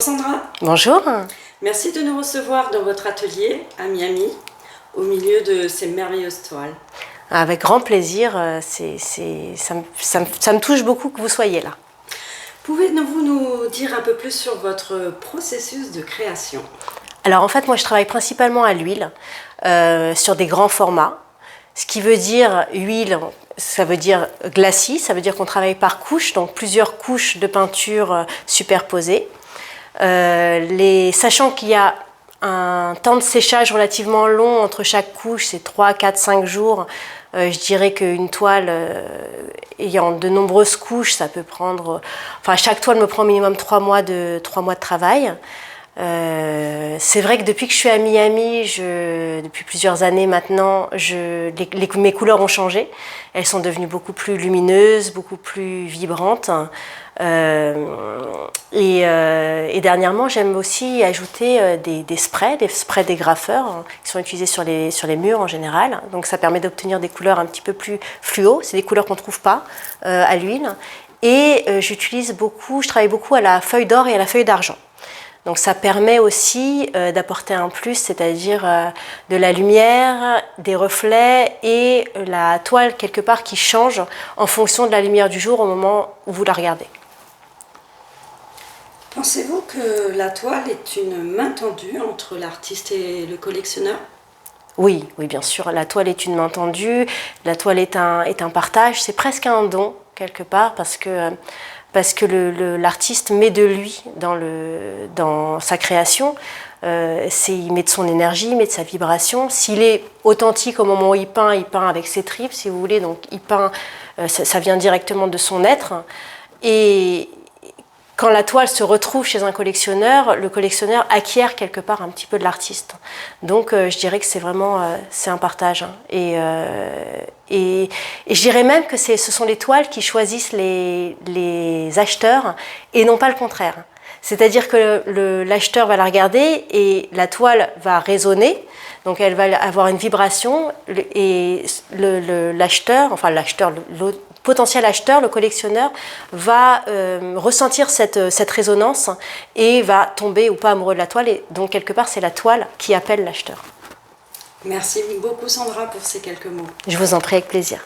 Sandra, Bonjour. merci de nous recevoir dans votre atelier à Miami, au milieu de ces merveilleuses toiles. Avec grand plaisir, ça me touche beaucoup que vous soyez là. Pouvez-vous nous dire un peu plus sur votre processus de création? Alors en fait, moi je travaille principalement à l'huile, sur des grands formats. Ce qui veut dire huile, ça veut dire glacis, ça veut dire qu'on travaille par couches, donc plusieurs couches de peinture superposées. Sachant qu'il y a un temps de séchage relativement long entre chaque couche, c'est 3, 4, 5 jours. Je dirais qu'une toile ayant de nombreuses couches, ça peut prendre... Enfin, chaque toile me prend minimum 3 mois de travail. C'est vrai que depuis que je suis à Miami, depuis plusieurs années maintenant, mes couleurs ont changé. Elles sont devenues beaucoup plus lumineuses, beaucoup plus vibrantes. Et dernièrement, j'aime aussi ajouter des sprays dégraffeurs qui sont utilisés sur les murs en général. Donc ça permet d'obtenir des couleurs un petit peu plus fluo. C'est des couleurs qu'on ne trouve pas à l'huile. Et je travaille beaucoup à la feuille d'or et à la feuille d'argent. Donc ça permet aussi d'apporter un plus, c'est-à-dire de la lumière, des reflets et la toile quelque part qui change en fonction de la lumière du jour au moment où vous la regardez. Pensez-vous que la toile est une main tendue entre l'artiste et le collectionneur? Oui, bien sûr, la toile est une main tendue, la toile est un partage, c'est presque un don quelque part parce que l'artiste met de lui dans sa création, il met de son énergie, il met de sa vibration. S'il est authentique au moment où il peint avec ses tripes, si vous voulez, donc il peint, ça vient directement de son être. Et quand la toile se retrouve chez un collectionneur, le collectionneur acquiert quelque part un petit peu de l'artiste. Donc je dirais que c'est vraiment c'est un partage. Et je dirais même que ce sont les toiles qui choisissent les acheteurs et non pas le contraire. C'est-à-dire que l'acheteur va la regarder et la toile va résonner, donc elle va avoir une vibration et l'acheteur, le potentiel acheteur, le collectionneur, va ressentir cette résonance et va tomber ou pas amoureux de la toile. Et donc quelque part, c'est la toile qui appelle l'acheteur. Merci beaucoup Sandra pour ces quelques mots. Je vous en prie, avec plaisir.